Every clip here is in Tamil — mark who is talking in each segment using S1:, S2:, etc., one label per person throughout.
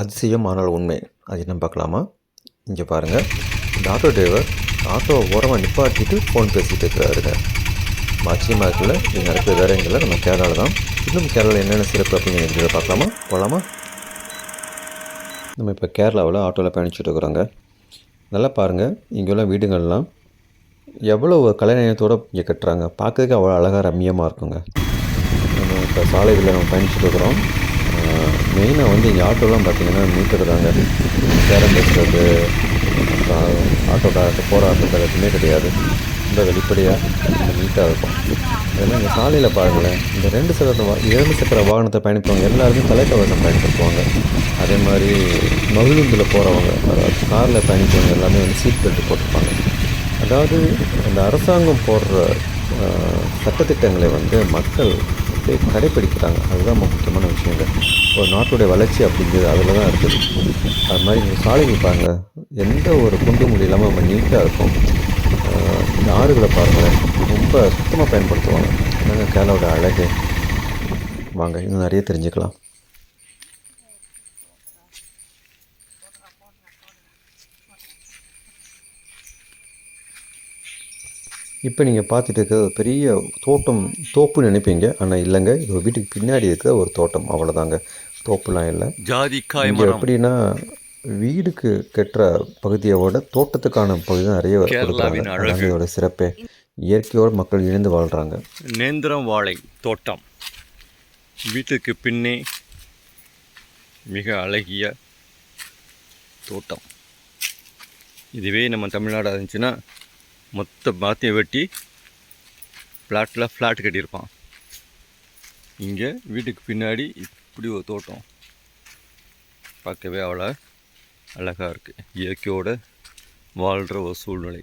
S1: அதிசயம் ஆனால் உண்மை. அது என்னன்னு பார்க்கலாமா? இங்கே பாருங்கள், இந்த ஆட்டோ டிரைவர் ஆட்டோவை ஓரமாக நிப்பாட்டிட்டு ஃபோன் பேசிகிட்டு இருக்கிறாருங்க. ஆச்சரியமாக இருக்குல்ல? இது நடக்குது வேறு எங்கே இல்லை, நம்ம கேரளாவில் தான். இன்னும் கேரளாவில் என்னென்ன சிறப்பு அப்படின்னு இதில் பார்க்கலாமா? போகலாமா? நம்ம இப்போ கேரளாவில் ஆட்டோவில் பயணிச்சுட்டு இருக்கிறோங்க. நல்லா பாருங்கள், இங்கெல்லாம் வீடுகள்லாம் எவ்வளோ கலைநயத்தோடு இங்கே கட்டுறாங்க. பார்க்கறதுக்கு அவ்வளோ அழகாக ரம்மியமாக இருக்குங்க. நம்ம இப்போ சாலைகளில் நம்ம பயணிச்சுட்டு இருக்கிறோம். மெயினாக வந்து இங்கே ஆட்டோலாம் பார்த்திங்கன்னா மீட்டர் தாங்க. பேரம் பேசுகிறது, ஆட்டோக்காரர்கிட்ட போகிற ஆட்டோக்காரர் எதுவுமே கிடையாது. ரொம்ப வெளிப்படையாக ரொம்ப நீட்டாக இருக்கும். அதெல்லாம் இங்கே சாலையில் பாருங்களேன், இந்த 2 சக்கர வாகனத்தை பயணிப்பவங்க எல்லாருமே தலைக்கவசம் பயன்படுத்துவாங்க. அதே மாதிரி மகிழுந்தில் போகிறவங்க, அதாவது காரில் பயணிப்பவங்க எல்லாமே வந்து சீட் பெல்ட் போட்டிருப்பாங்க. அதாவது அந்த அரசாங்கம் போடுற சட்டத்திட்டங்களை வந்து மக்கள் அப்படியே கடைப்பிடிக்கிறாங்க. அதுதான் ரொம்ப முக்கியமான விஷயங்க. ஒரு நாட்டுடைய வளர்ச்சி அப்படிங்கிறது அதில் தான் இருக்குது. அது மாதிரி இந்த சாலைகள் பாருங்கள், எந்த ஒரு குண்டு முடி இல்லாமல் ரொம்ப நீட்டாக இருக்கும். இந்த ஆறுகளை பாருங்களேன், ரொம்ப சுத்தமாக பயன்படுத்துவாங்க. அதாங்க கேரளாவோட அழகு. வாங்க இன்னும் நிறைய தெரிஞ்சுக்கலாம். இப்போ நீங்கள் பார்த்துட்டு இருக்க ஒரு பெரிய தோப்புன்னு நினைப்பீங்க. ஆனால் இல்லைங்க, இது ஒரு வீட்டுக்கு பின்னாடி இருக்கிற ஒரு தோட்டம், அவ்வளோதாங்க. தோப்புலாம் இல்லை. இங்கே எப்படின்னா வீடுக்கு கட்டுற பகுதியோட தோட்டத்துக்கான பகுதி தான் நிறைய கொடுக்குறாங்க. அதாங்க இதோட சிறப்பே. இயற்கையோடு மக்கள் இணைந்து வாழ்கிறாங்க.
S2: நேந்திரம் வாழை தோட்டம் வீட்டுக்கு பின்னே மிக அழகிய தோட்டம். இதுவே நம்ம தமிழ்நாடாக இருந்துச்சுன்னா மொத்த பாத்தியம் வெட்டி ஃப்ளாட் கட்டியிருப்பான். இங்கே வீட்டுக்கு பின்னாடி இப்படி ஒரு தோட்டம் பார்க்கவே அவ்வளோ அழகாக இருக்குது. இயற்கையோடு வாழ்கிற ஒரு சூழ்நிலை.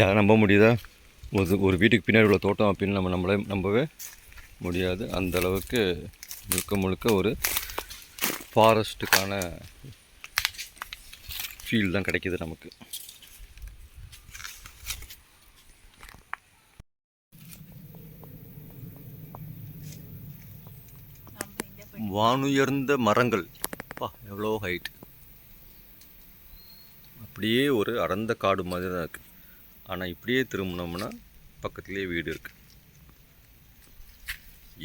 S2: யாரும் நம்ப முடியுதா? ஒரு வீட்டுக்கு பின்னாடி உள்ள தோட்டம் அப்படின்னு நம்மளே நம்பவே முடியாது. அந்தளவுக்கு முழுக்க ஒரு ஃபாரஸ்ட்டுக்கான ஃபீல் தான் கிடைக்கிது நமக்கு. வானுயர்ந்த மரங்கள், எவ்வளோ ஹைட். அப்படியே ஒரு அடர்ந்த காடு மாதிரி தான் இருக்குது. ஆனால் இப்படியே திரும்பினோம்னா பக்கத்துலேயே வீடு இருக்குது.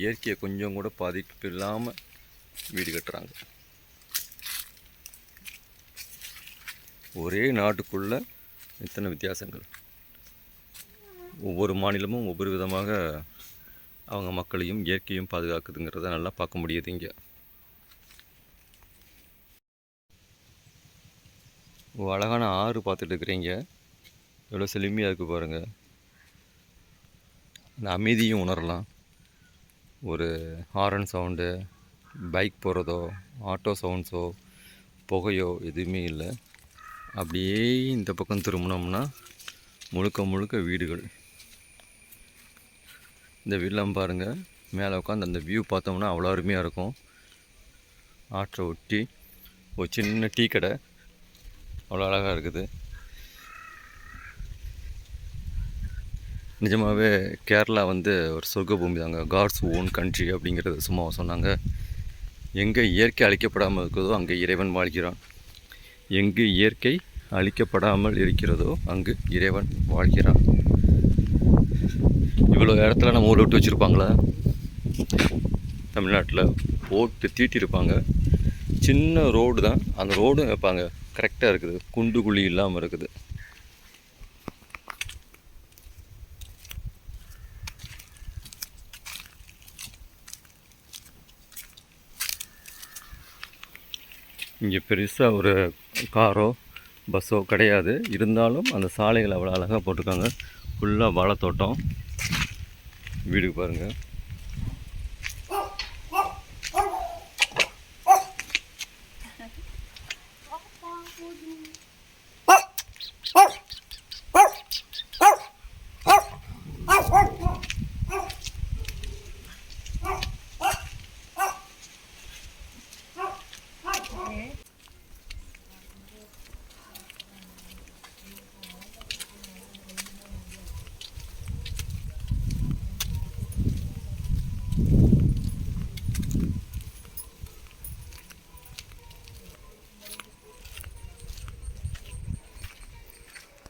S2: இயற்கையை கொஞ்சம் கூட பாதிப்பு இல்லாமல் வீடு கட்டுறாங்க. ஒரே நாட்டுக்குள்ளே இத்தனை வித்தியாசங்கள். ஒவ்வொரு மாநிலமும் ஒவ்வொரு விதமாக அவங்க மக்களையும் இயற்கையும் பாதுகாக்குதுங்கிறத நல்லா பார்க்க முடியுது இங்கே. அழகான ஆறு பார்த்துட்டு இருக்கிறீங்க, எவ்வளோ செழுமையாக இருக்குது பாருங்கள். இந்த அமைதியும் உணரலாம். ஒரு ஹாரன் சவுண்டு, பைக் போகிறதோ, ஆட்டோ சவுண்ட்ஸோ, புகையோ எதுவுமே இல்லை. அப்படியே இந்த பக்கம் திரும்பினோம்னா முழுக்க வீடுகள். இந்த வீடெலாம் பாருங்கள், மேலே உட்காந்து அந்த வியூ பார்த்தோம்னா அவ்வளோ அருமையாக இருக்கும். ஆற்றை ஒட்டி ஒரு சின்ன டீ கடை, அவ்வளோ அழகாக இருக்குது. நிஜமாகவே கேரளா வந்து ஒரு சொர்க்க பூமி தாங்க. காட்ஸ் ஓன் கண்ட்ரி அப்படிங்கிறது சும்மா சொன்னாங்க. எங்கே இயற்கை அழிக்கப்படாமல் இருக்கிறதோ அங்கே இறைவன் வாழ்கிறான். எங்கு இயற்கை அழிக்கப்படாமல் இருக்கிறதோ அங்கு இறைவன் வாழ்கிறான். இவ்வளோ இடத்துல நம்ம ஊரை விட்டு வச்சுருப்பாங்களா? தமிழ்நாட்டில் போட்டு தீட்டியிருப்பாங்க. சின்ன ரோடு தான், அந்த ரோடும் வைப்பாங்க. கரெக்டாக இருக்குது, குண்டு குழி இல்லாமல் இருக்குது. இங்கே பெருசாக ஒரு காரோ பஸ்ஸோ கிடையாது. இருந்தாலும் அந்த சாலைகள் அவ்வளோ அழகாக போட்டிருக்காங்க. ஃபுல்லாக வாழைத்தோட்டம். வீடுக்கு பாருங்கள்.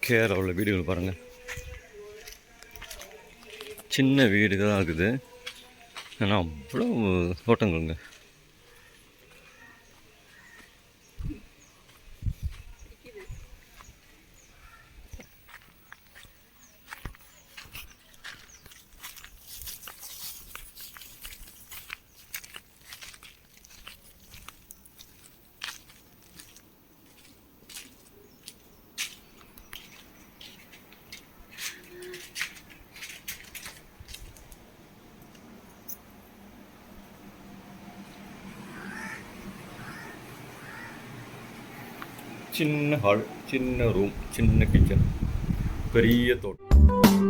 S2: கேரளாவில் வீடுகள் பாருங்கள், சின்ன வீடு தான் ஆகுது, ஆனால் அவ்வளோ தோட்டங்களுங்க. சின்ன ஹால், சின்ன ரூம், சின்ன கிச்சன், பெரிய தோட்டம்.